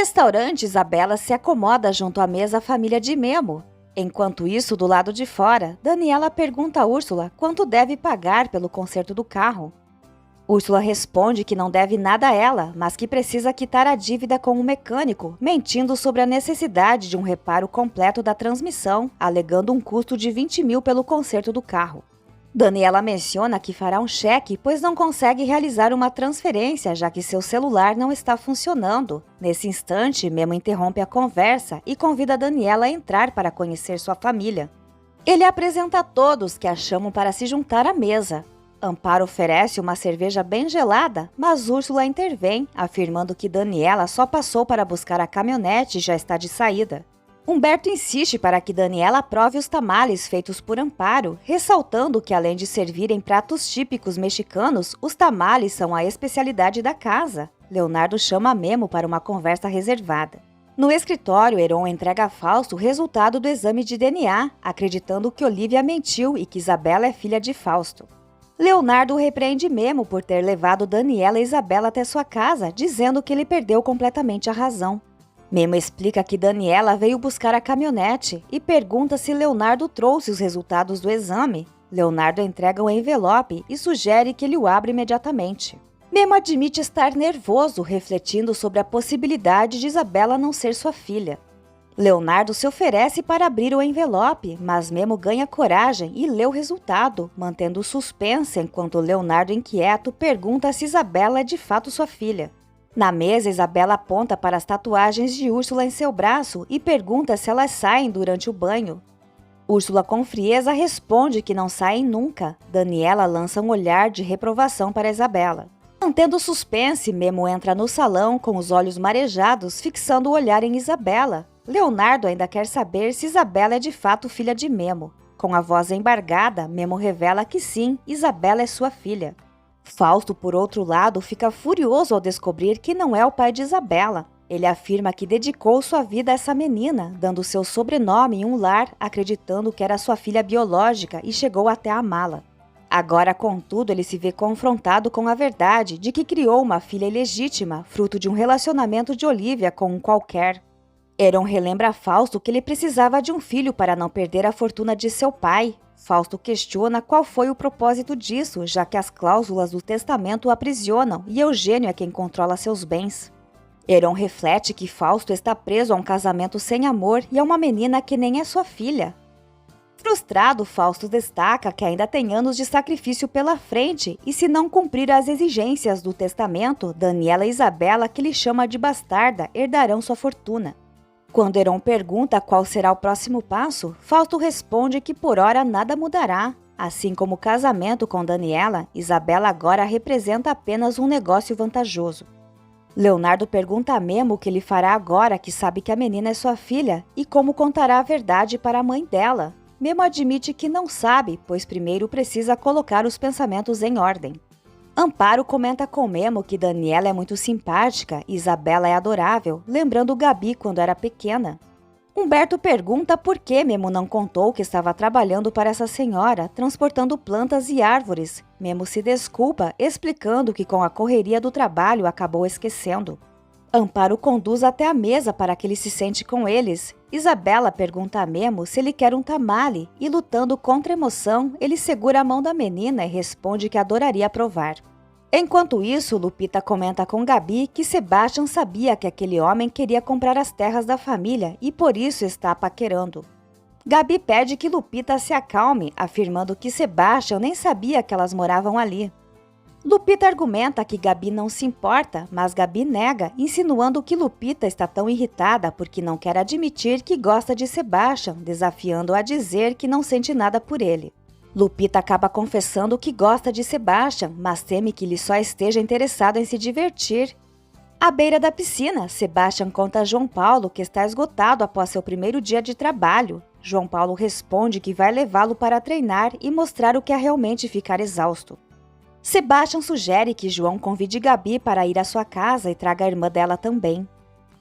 restaurante, Isabela se acomoda junto à mesa família de Memo. Enquanto isso, do lado de fora, Daniela pergunta a Úrsula quanto deve pagar pelo conserto do carro. Úrsula responde que não deve nada a ela, mas que precisa quitar a dívida com o mecânico, mentindo sobre a necessidade de um reparo completo da transmissão, alegando um custo de 20 mil pelo conserto do carro. Daniela menciona que fará um cheque, pois não consegue realizar uma transferência, já que seu celular não está funcionando. Nesse instante, Memo interrompe a conversa e convida Daniela a entrar para conhecer sua família. Ele apresenta a todos que a chamam para se juntar à mesa. Amparo oferece uma cerveja bem gelada, mas Úrsula intervém, afirmando que Daniela só passou para buscar a caminhonete e já está de saída. Humberto insiste para que Daniela prove os tamales feitos por Amparo, ressaltando que além de servirem pratos típicos mexicanos, os tamales são a especialidade da casa. Leonardo chama Memo para uma conversa reservada. No escritório, Heron entrega a Fausto o resultado do exame de DNA, acreditando que Olivia mentiu e que Isabela é filha de Fausto. Leonardo repreende Memo por ter levado Daniela e Isabela até sua casa, dizendo que ele perdeu completamente a razão. Memo explica que Daniela veio buscar a caminhonete e pergunta se Leonardo trouxe os resultados do exame. Leonardo entrega o envelope e sugere que ele o abra imediatamente. Memo admite estar nervoso, refletindo sobre a possibilidade de Isabela não ser sua filha. Leonardo se oferece para abrir o envelope, mas Memo ganha coragem e lê o resultado, mantendo o suspense enquanto Leonardo, inquieto, pergunta se Isabela é de fato sua filha. Na mesa, Isabela aponta para as tatuagens de Úrsula em seu braço e pergunta se elas saem durante o banho. Úrsula, com frieza, responde que não saem nunca. Daniela lança um olhar de reprovação para Isabela. Mantendo o suspense, Memo entra no salão com os olhos marejados, fixando o olhar em Isabela. Leonardo ainda quer saber se Isabela é de fato filha de Memo. Com a voz embargada, Memo revela que sim, Isabela é sua filha. Fausto, por outro lado, fica furioso ao descobrir que não é o pai de Isabela. Ele afirma que dedicou sua vida a essa menina, dando seu sobrenome em um lar, acreditando que era sua filha biológica e chegou até a amá-la. Agora, contudo, ele se vê confrontado com a verdade de que criou uma filha ilegítima, fruto de um relacionamento de Olivia com um qualquer. Heron relembra a Fausto que ele precisava de um filho para não perder a fortuna de seu pai. Fausto questiona qual foi o propósito disso, já que as cláusulas do testamento o aprisionam e Eugênio é quem controla seus bens. Heron reflete que Fausto está preso a um casamento sem amor e a uma menina que nem é sua filha. Frustrado, Fausto destaca que ainda tem anos de sacrifício pela frente e, se não cumprir as exigências do testamento, Daniela e Isabela, que lhe chama de bastarda, herdarão sua fortuna. Quando Heron pergunta qual será o próximo passo, Fausto responde que por hora nada mudará. Assim como o casamento com Daniela, Isabela agora representa apenas um negócio vantajoso. Leonardo pergunta a Memo o que ele fará agora que sabe que a menina é sua filha e como contará a verdade para a mãe dela. Memo admite que não sabe, pois primeiro precisa colocar os pensamentos em ordem. Amparo comenta com Memo que Daniela é muito simpática e Isabela é adorável, lembrando Gabi quando era pequena. Humberto pergunta por que Memo não contou que estava trabalhando para essa senhora, transportando plantas e árvores. Memo se desculpa, explicando que com a correria do trabalho acabou esquecendo. Amparo conduz até a mesa para que ele se sente com eles. Isabela pergunta a Memo se ele quer um tamale e, lutando contra a emoção, ele segura a mão da menina e responde que adoraria provar. Enquanto isso, Lupita comenta com Gabi que Sebastian sabia que aquele homem queria comprar as terras da família e por isso está paquerando. Gabi pede que Lupita se acalme, afirmando que Sebastian nem sabia que elas moravam ali. Lupita argumenta que Gabi não se importa, mas Gabi nega, insinuando que Lupita está tão irritada porque não quer admitir que gosta de Sebastian, desafiando-a a dizer que não sente nada por ele. Lupita acaba confessando que gosta de Sebastian, mas teme que ele só esteja interessado em se divertir. À beira da piscina, Sebastian conta a João Paulo que está esgotado após seu primeiro dia de trabalho. João Paulo responde que vai levá-lo para treinar e mostrar o que é realmente ficar exausto. Sebastian sugere que João convide Gabi para ir à sua casa e traga a irmã dela também.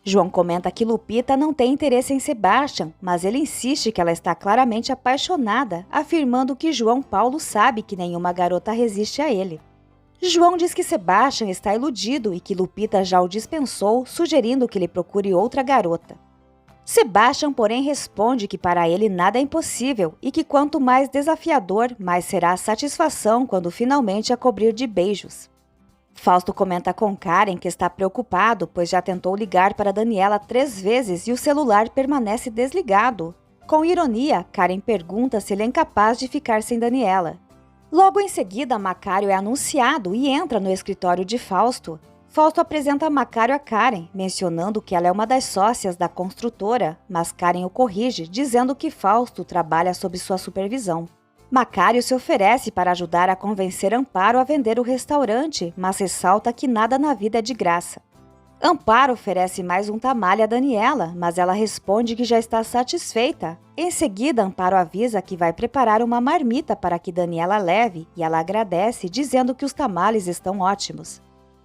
João comenta que Lupita não tem interesse em Sebastian, mas ele insiste que ela está claramente apaixonada, afirmando que João Paulo sabe que nenhuma garota resiste a ele. João diz que Sebastian está iludido e que Lupita já o dispensou, sugerindo que ele procure outra garota. Sebastian, porém, responde que para ele nada é impossível e que quanto mais desafiador, mais será a satisfação quando finalmente a cobrir de beijos. Fausto comenta com Karen que está preocupado, pois já tentou ligar para Daniela 3 vezes e o celular permanece desligado. Com ironia, Karen pergunta se ele é incapaz de ficar sem Daniela. Logo em seguida, Macário é anunciado e entra no escritório de Fausto. Fausto apresenta Macário a Karen, mencionando que ela é uma das sócias da construtora, mas Karen o corrige, dizendo que Fausto trabalha sob sua supervisão. Macário se oferece para ajudar a convencer Amparo a vender o restaurante, mas ressalta que nada na vida é de graça. Amparo oferece mais um tamalho a Daniela, mas ela responde que já está satisfeita. Em seguida, Amparo avisa que vai preparar uma marmita para que Daniela leve e ela agradece, dizendo que os tamales estão ótimos.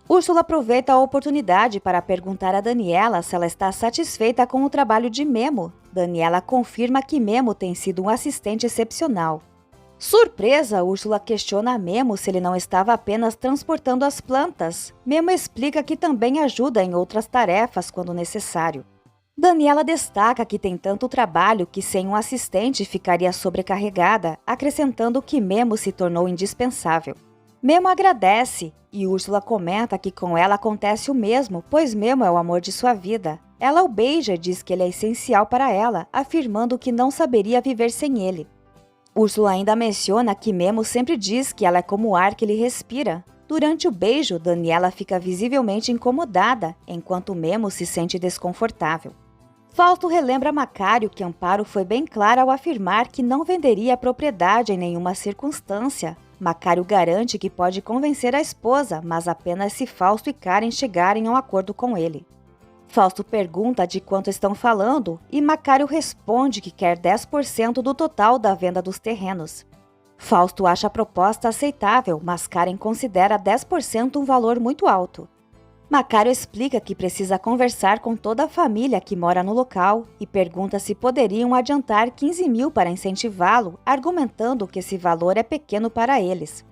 Úrsula aproveita a oportunidade para perguntar a Daniela se ela está satisfeita com o trabalho de Memo. Daniela confirma que Memo tem sido um assistente excepcional. Surpresa, Úrsula questiona a Memo se ele não estava apenas transportando as plantas. Memo explica que também ajuda em outras tarefas quando necessário. Daniela destaca que tem tanto trabalho que sem um assistente ficaria sobrecarregada, acrescentando que Memo se tornou indispensável. Memo agradece e Úrsula comenta que com ela acontece o mesmo, pois Memo é o amor de sua vida. Ela o beija e diz que ele é essencial para ela, afirmando que não saberia viver sem ele. Úrsula ainda menciona que Memo sempre diz que ela é como o ar que ele respira. Durante o beijo, Daniela fica visivelmente incomodada, enquanto Memo se sente desconfortável. Fausto relembra a Macário que Amparo foi bem clara ao afirmar que não venderia a propriedade em nenhuma circunstância. Macário garante que pode convencer a esposa, mas apenas se Fausto e Karen chegarem a um acordo com ele. Fausto pergunta de quanto estão falando e Macário responde que quer 10% do total da venda dos terrenos. Fausto acha a proposta aceitável, mas Karen considera 10% um valor muito alto. Macário explica que precisa conversar com toda a família que mora no local e pergunta se poderiam adiantar 15 mil para incentivá-lo, argumentando que esse valor é pequeno para eles.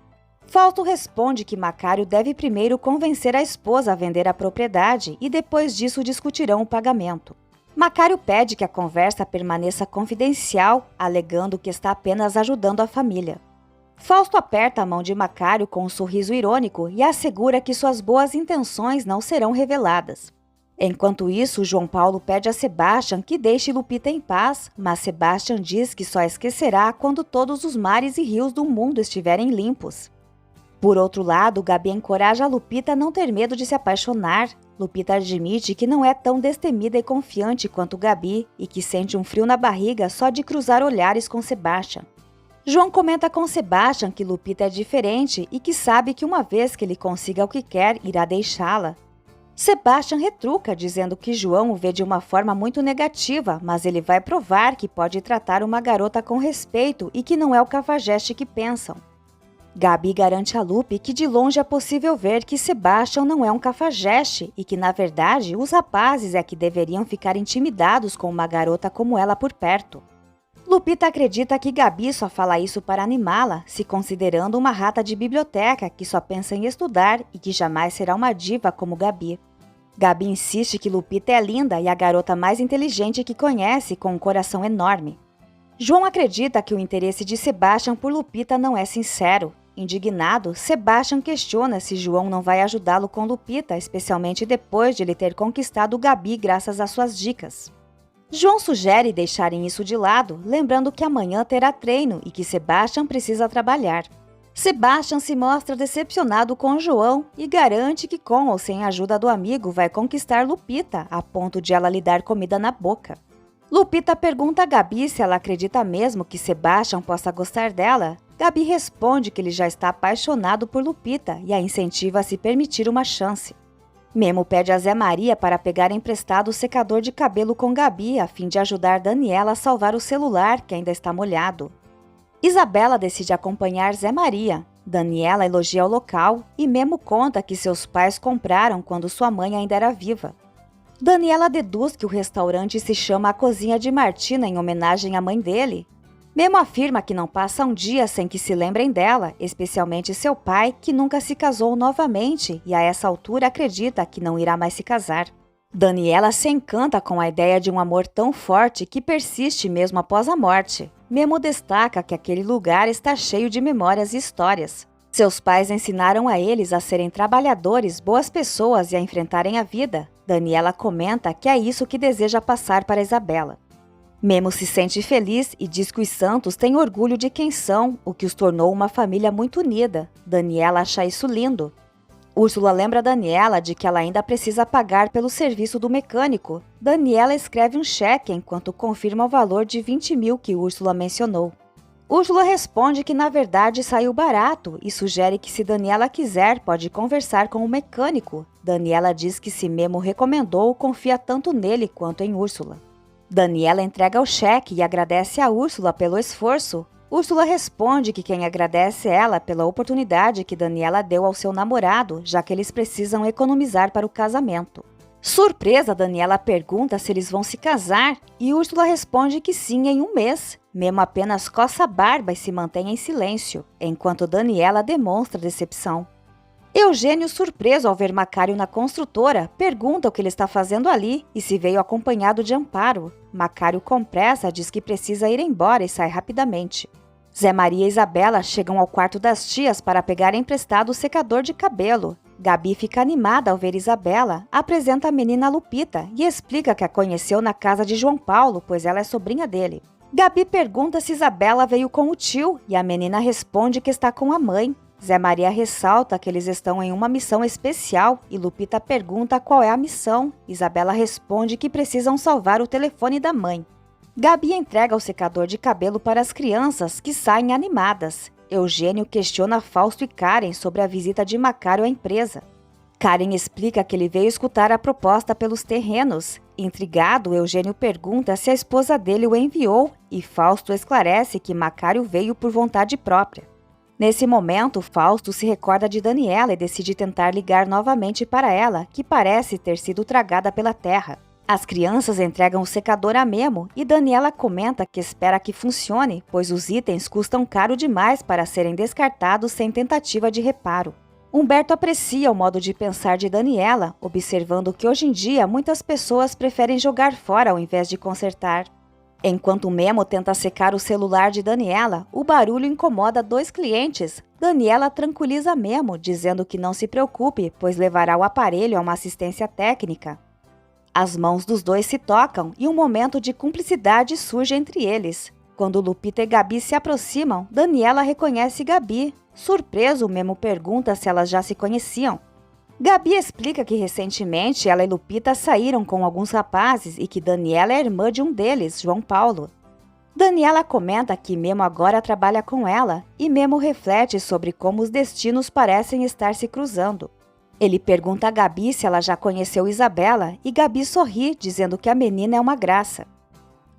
Fausto responde que Macário deve primeiro convencer a esposa a vender a propriedade e depois disso discutirão o pagamento. Macário pede que a conversa permaneça confidencial, alegando que está apenas ajudando a família. Fausto aperta a mão de Macário com um sorriso irônico e assegura que suas boas intenções não serão reveladas. Enquanto isso, João Paulo pede a Sebastian que deixe Lupita em paz, mas Sebastian diz que só esquecerá quando todos os mares e rios do mundo estiverem limpos. Por outro lado, Gabi encoraja a Lupita a não ter medo de se apaixonar. Lupita admite que não é tão destemida e confiante quanto Gabi e que sente um frio na barriga só de cruzar olhares com Sebastian. João comenta com Sebastian que Lupita é diferente e que sabe que uma vez que ele consiga o que quer, irá deixá-la. Sebastian retruca, dizendo que João o vê de uma forma muito negativa, mas ele vai provar que pode tratar uma garota com respeito e que não é o cafajeste que pensam. Gabi garante a Lupe que de longe é possível ver que Sebastian não é um cafajeste e que, na verdade, os rapazes é que deveriam ficar intimidados com uma garota como ela por perto. Lupita acredita que Gabi só fala isso para animá-la, se considerando uma rata de biblioteca que só pensa em estudar e que jamais será uma diva como Gabi. Gabi insiste que Lupita é linda e a garota mais inteligente que conhece, com um coração enorme. João acredita que o interesse de Sebastian por Lupita não é sincero. Indignado, Sebastian questiona se João não vai ajudá-lo com Lupita, especialmente depois de ele ter conquistado Gabi graças às suas dicas. João sugere deixarem isso de lado, lembrando que amanhã terá treino e que Sebastian precisa trabalhar. Sebastian se mostra decepcionado com João e garante que com ou sem a ajuda do amigo vai conquistar Lupita, a ponto de ela lhe dar comida na boca. Lupita pergunta a Gabi se ela acredita mesmo que Sebastian possa gostar dela. Gabi responde que ele já está apaixonado por Lupita e a incentiva a se permitir uma chance. Memo pede a Zé Maria para pegar emprestado o secador de cabelo com Gabi a fim de ajudar Daniela a salvar o celular que ainda está molhado. Isabela decide acompanhar Zé Maria. Daniela elogia o local e Memo conta que seus pais compraram quando sua mãe ainda era viva. Daniela deduz que o restaurante se chama A Cozinha de Martina em homenagem à mãe dele. Memo afirma que não passa um dia sem que se lembrem dela, especialmente seu pai, que nunca se casou novamente e a essa altura acredita que não irá mais se casar. Daniela se encanta com a ideia de um amor tão forte que persiste mesmo após a morte. Memo destaca que aquele lugar está cheio de memórias e histórias. Seus pais ensinaram a eles a serem trabalhadores, boas pessoas e a enfrentarem a vida. Daniela comenta que é isso que deseja passar para Isabela. Memo se sente feliz e diz que os Santos têm orgulho de quem são, o que os tornou uma família muito unida. Daniela acha isso lindo. Úrsula lembra Daniela de que ela ainda precisa pagar pelo serviço do mecânico. Daniela escreve um cheque enquanto confirma o valor de 20 mil que Úrsula mencionou. Úrsula responde que na verdade saiu barato e sugere que se Daniela quiser pode conversar com o mecânico. Daniela diz que se Memo recomendou, confia tanto nele quanto em Úrsula. Daniela entrega o cheque e agradece a Úrsula pelo esforço. Úrsula responde que quem agradece é ela pela oportunidade que Daniela deu ao seu namorado, já que eles precisam economizar para o casamento. Surpresa, Daniela pergunta se eles vão se casar e Úrsula responde que sim em um mês. Memo apenas coça a barba e se mantém em silêncio, enquanto Daniela demonstra decepção. Eugênio, surpreso ao ver Macário na construtora, pergunta o que ele está fazendo ali e se veio acompanhado de Amparo. Macário, com pressa, diz que precisa ir embora e sai rapidamente. Zé Maria e Isabela chegam ao quarto das tias para pegar emprestado o secador de cabelo. Gabi fica animada ao ver Isabela, apresenta a menina Lupita e explica que a conheceu na casa de João Paulo, pois ela é sobrinha dele. Gabi pergunta se Isabela veio com o tio e a menina responde que está com a mãe. Zé Maria ressalta que eles estão em uma missão especial e Lupita pergunta qual é a missão. Isabela responde que precisam salvar o telefone da mãe. Gabi entrega o secador de cabelo para as crianças, que saem animadas. Eugênio questiona Fausto e Karen sobre a visita de Macário à empresa. Karen explica que ele veio escutar a proposta pelos terrenos. Intrigado, Eugênio pergunta se a esposa dele o enviou e Fausto esclarece que Macário veio por vontade própria. Nesse momento, Fausto se recorda de Daniela e decide tentar ligar novamente para ela, que parece ter sido tragada pela terra. As crianças entregam o secador a Memo e Daniela comenta que espera que funcione, pois os itens custam caro demais para serem descartados sem tentativa de reparo. Humberto aprecia o modo de pensar de Daniela, observando que hoje em dia muitas pessoas preferem jogar fora ao invés de consertar. Enquanto Memo tenta secar o celular de Daniela, o barulho incomoda dois clientes. Daniela tranquiliza Memo, dizendo que não se preocupe, pois levará o aparelho a uma assistência técnica. As mãos dos dois se tocam e um momento de cumplicidade surge entre eles. Quando Lupita e Gabi se aproximam, Daniela reconhece Gabi. Surpreso, Memo pergunta se elas já se conheciam. Gabi explica que recentemente ela e Lupita saíram com alguns rapazes e que Daniela é irmã de um deles, João Paulo. Daniela comenta que Memo agora trabalha com ela e Memo reflete sobre como os destinos parecem estar se cruzando. Ele pergunta a Gabi se ela já conheceu Isabela e Gabi sorri, dizendo que a menina é uma graça.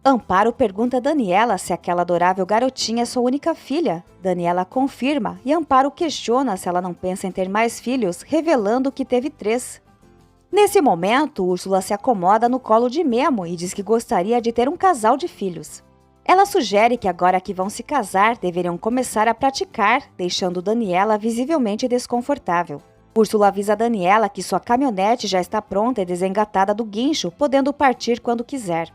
Amparo pergunta a Daniela se aquela adorável garotinha é sua única filha. Daniela confirma e Amparo questiona se ela não pensa em ter mais filhos, revelando que teve 3. Nesse momento, Úrsula se acomoda no colo de Memo e diz que gostaria de ter um casal de filhos. Ela sugere que agora que vão se casar, deveriam começar a praticar, deixando Daniela visivelmente desconfortável. Úrsula avisa Daniela que sua caminhonete já está pronta e desengatada do guincho, podendo partir quando quiser.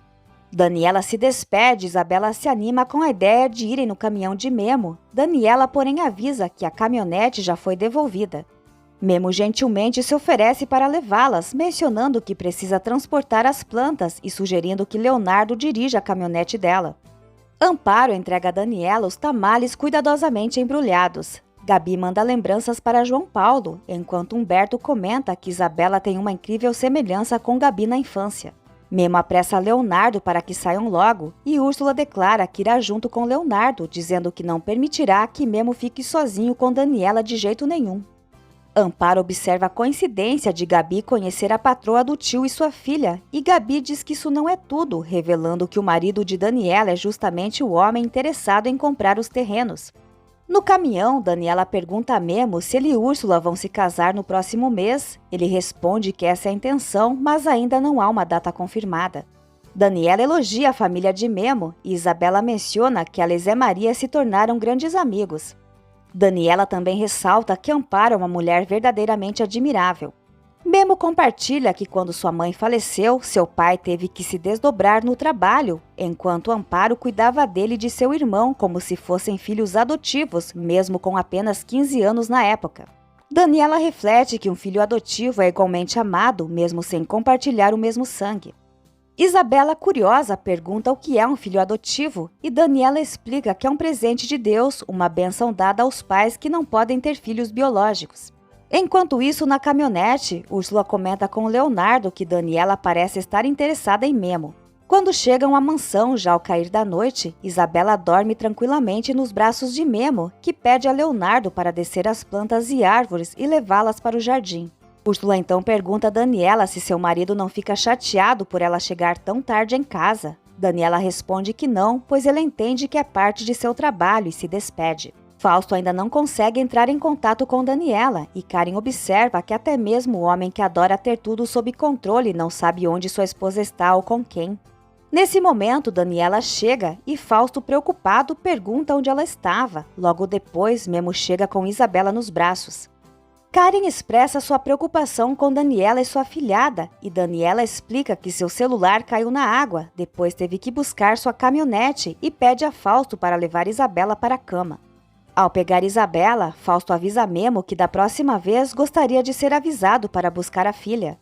Daniela se despede e Isabela se anima com a ideia de irem no caminhão de Memo. Daniela, porém, avisa que a caminhonete já foi devolvida. Memo gentilmente se oferece para levá-las, mencionando que precisa transportar as plantas e sugerindo que Leonardo dirija a caminhonete dela. Amparo entrega a Daniela os tamales cuidadosamente embrulhados. Gabi manda lembranças para João Paulo, enquanto Humberto comenta que Isabela tem uma incrível semelhança com Gabi na infância. Memo apressa Leonardo para que saiam logo e Úrsula declara que irá junto com Leonardo, dizendo que não permitirá que Memo fique sozinho com Daniela de jeito nenhum. Amparo observa a coincidência de Gabi conhecer a patroa do tio e sua filha, e Gabi diz que isso não é tudo, revelando que o marido de Daniela é justamente o homem interessado em comprar os terrenos. No caminhão, Daniela pergunta a Memo se ele e Úrsula vão se casar no próximo mês. Ele responde que essa é a intenção, mas ainda não há uma data confirmada. Daniela elogia a família de Memo e Isabela menciona que ela e Zé Maria se tornaram grandes amigos. Daniela também ressalta que Amparo é uma mulher verdadeiramente admirável. Memo compartilha que quando sua mãe faleceu, seu pai teve que se desdobrar no trabalho, enquanto Amparo cuidava dele e de seu irmão como se fossem filhos adotivos, mesmo com apenas 15 anos na época. Daniela reflete que um filho adotivo é igualmente amado, mesmo sem compartilhar o mesmo sangue. Isabela, curiosa, pergunta o que é um filho adotivo e Daniela explica que é um presente de Deus, uma bênção dada aos pais que não podem ter filhos biológicos. Enquanto isso, na caminhonete, Úrsula comenta com Leonardo que Daniela parece estar interessada em Memo. Quando chegam à mansão, já ao cair da noite, Isabela dorme tranquilamente nos braços de Memo, que pede a Leonardo para descer as plantas e árvores e levá-las para o jardim. Úrsula então pergunta a Daniela se seu marido não fica chateado por ela chegar tão tarde em casa. Daniela responde que não, pois ele entende que é parte de seu trabalho e se despede. Fausto ainda não consegue entrar em contato com Daniela e Karen observa que até mesmo o homem que adora ter tudo sob controle não sabe onde sua esposa está ou com quem. Nesse momento, Daniela chega e Fausto, preocupado, pergunta onde ela estava. Logo depois, Memo chega com Isabela nos braços. Karen expressa sua preocupação com Daniela e sua afilhada, e Daniela explica que seu celular caiu na água, depois teve que buscar sua caminhonete e pede a Fausto para levar Isabela para a cama. Ao pegar Isabela, Fausto avisa Memo que da próxima vez gostaria de ser avisado para buscar a filha.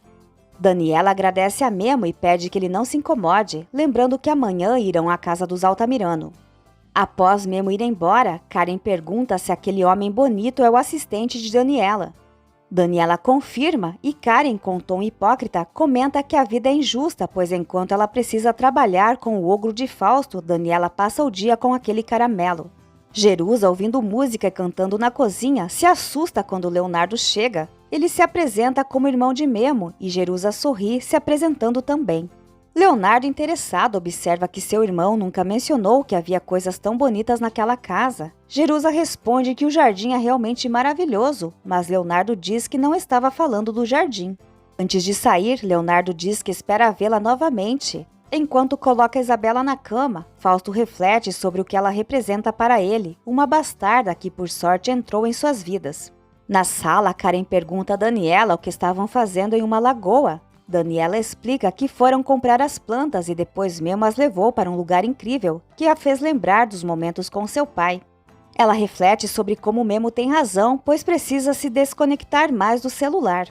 Daniela agradece a Memo e pede que ele não se incomode, lembrando que amanhã irão à casa dos Altamirano. Após Memo ir embora, Karen pergunta se aquele homem bonito é o assistente de Daniela. Daniela confirma e Karen, com tom hipócrita, comenta que a vida é injusta, pois enquanto ela precisa trabalhar com o ogro de Fausto, Daniela passa o dia com aquele caramelo. Jerusa, ouvindo música e cantando na cozinha, se assusta quando Leonardo chega. Ele se apresenta como irmão de Memo e Jerusa sorri, se apresentando também. Leonardo, interessado, observa que seu irmão nunca mencionou que havia coisas tão bonitas naquela casa. Jerusa responde que o jardim é realmente maravilhoso, mas Leonardo diz que não estava falando do jardim. Antes de sair, Leonardo diz que espera vê-la novamente. Enquanto coloca Isabela na cama, Fausto reflete sobre o que ela representa para ele, uma bastarda que por sorte entrou em suas vidas. Na sala, Karen pergunta a Daniela o que estavam fazendo em uma lagoa. Daniela explica que foram comprar as plantas e depois Memo as levou para um lugar incrível, que a fez lembrar dos momentos com seu pai. Ela reflete sobre como Memo tem razão, pois precisa se desconectar mais do celular.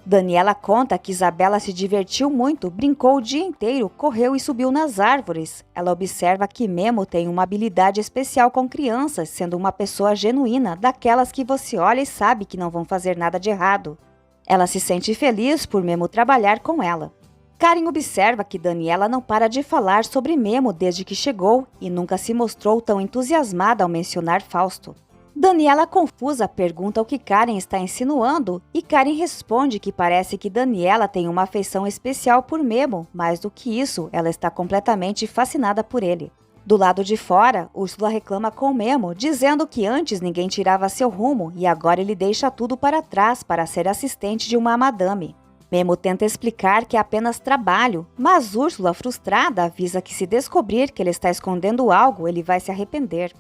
Daniela conta que Isabela se divertiu muito, brincou o dia inteiro, correu e subiu nas árvores. Ela observa que Memo tem uma habilidade especial com crianças, sendo uma pessoa genuína, daquelas que você olha e sabe que não vão fazer nada de errado. Ela se sente feliz por Memo trabalhar com ela. Karen observa que Daniela não para de falar sobre Memo desde que chegou e nunca se mostrou tão entusiasmada ao mencionar Fausto. Daniela, confusa, pergunta o que Karen está insinuando e Karen responde que parece que Daniela tem uma afeição especial por Memo, mais do que isso, ela está completamente fascinada por ele. Do lado de fora, Úrsula reclama com Memo, dizendo que antes ninguém tirava seu rumo e agora ele deixa tudo para trás para ser assistente de uma madame. Memo tenta explicar que é apenas trabalho, mas Úrsula, frustrada, avisa que se descobrir que ele está escondendo algo, ele vai se arrepender.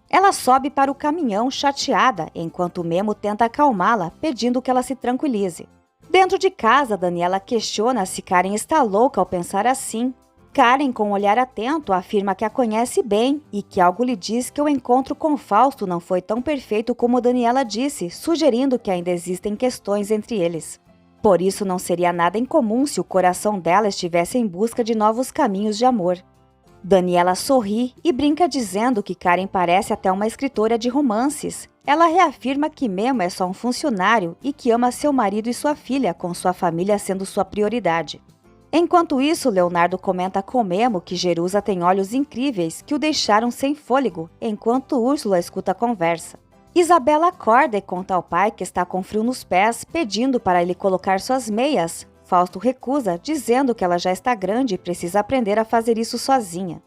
Ela sobe para o caminhão chateada, enquanto Memo tenta acalmá-la, pedindo que ela se tranquilize. Dentro de casa, Daniela questiona se Karen está louca ao pensar assim. Karen, com um olhar atento, afirma que a conhece bem e que algo lhe diz que o encontro com Fausto não foi tão perfeito como Daniela disse, sugerindo que ainda existem questões entre eles. Por isso, não seria nada incomum se o coração dela estivesse em busca de novos caminhos de amor. Daniela sorri e brinca dizendo que Karen parece até uma escritora de romances. Ela reafirma que Memo é só um funcionário e que ama seu marido e sua filha, com sua família sendo sua prioridade. Enquanto isso, Leonardo comenta com Memo que Jerusa tem olhos incríveis que o deixaram sem fôlego, enquanto Úrsula escuta a conversa. Isabela acorda e conta ao pai que está com frio nos pés, pedindo para ele colocar suas meias. Fausto recusa, dizendo que ela já está grande e precisa aprender a fazer isso sozinha.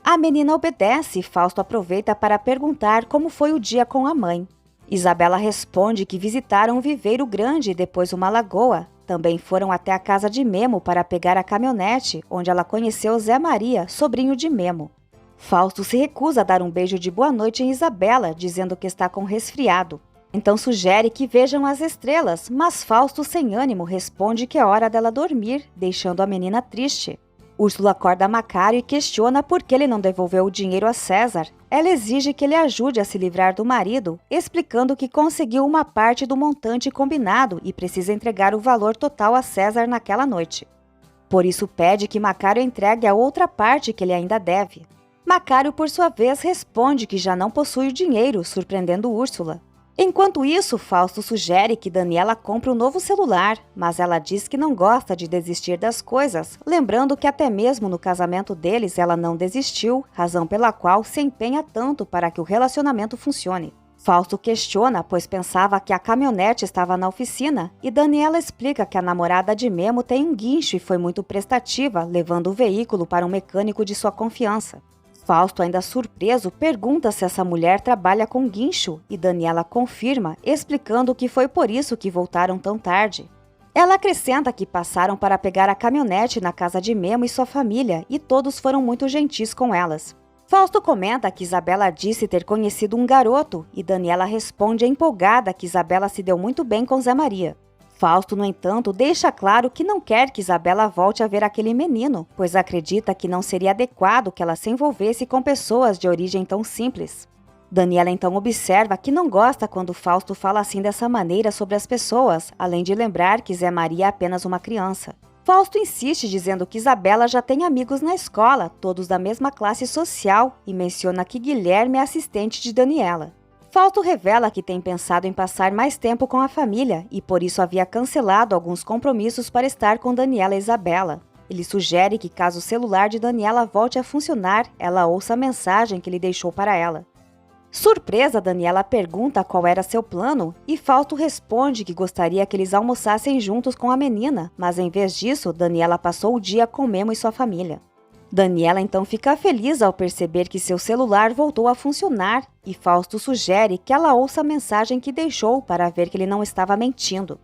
A menina obedece e Fausto aproveita para perguntar como foi o dia com a mãe. Isabela responde que visitaram um viveiro grande e depois uma lagoa. também foram até a casa de Memo para pegar a caminhonete, onde ela conheceu Zé Maria, sobrinho de Memo. Fausto se recusa a dar um beijo de boa noite em Isabela, dizendo que está com resfriado. Então sugere que vejam as estrelas, mas Fausto, sem ânimo, responde que é hora dela dormir, deixando a menina triste. Úrsula acorda Macário e questiona por que ele não devolveu o dinheiro a César. Ela exige que ele ajude a se livrar do marido, explicando que conseguiu uma parte do montante combinado e precisa entregar o valor total a César naquela noite. Por isso pede que Macário entregue a outra parte que ele ainda deve. Macário, por sua vez, responde que já não possui o dinheiro, surpreendendo Úrsula. Enquanto isso, Fausto sugere que Daniela compre um novo celular, mas ela diz que não gosta de desistir das coisas, lembrando que até mesmo no casamento deles ela não desistiu, razão pela qual se empenha tanto para que o relacionamento funcione. Fausto questiona, pois pensava que a caminhonete estava na oficina, e Daniela explica que a namorada de Memo tem um guincho e foi muito prestativa, levando o veículo para um mecânico de sua confiança. Fausto, ainda surpreso, pergunta se essa mulher trabalha com guincho e Daniela confirma, explicando que foi por isso que voltaram tão tarde. Ela acrescenta que passaram para pegar a caminhonete na casa de Memo e sua família e todos foram muito gentis com elas. Fausto comenta que Isabela disse ter conhecido um garoto e Daniela responde empolgada que Isabela se deu muito bem com Zé Maria. Fausto, no entanto, deixa claro que não quer que Isabela volte a ver aquele menino, pois acredita que não seria adequado que ela se envolvesse com pessoas de origem tão simples. Daniela então observa que não gosta quando Fausto fala assim dessa maneira sobre as pessoas, além de lembrar que Zé Maria é apenas uma criança. Fausto insiste dizendo que Isabela já tem amigos na escola, todos da mesma classe social, e menciona que Guilherme é assistente de Daniela. Fausto revela que tem pensado em passar mais tempo com a família e por isso havia cancelado alguns compromissos para estar com Daniela e Isabela. Ele sugere que caso o celular de Daniela volte a funcionar, ela ouça a mensagem que ele deixou para ela. Surpresa, Daniela pergunta qual era seu plano e Fausto responde que gostaria que eles almoçassem juntos com a menina, mas em vez disso, Daniela passou o dia com Memo e sua família. Daniela então fica feliz ao perceber que seu celular voltou a funcionar e Fausto sugere que ela ouça a mensagem que deixou para ver que ele não estava mentindo.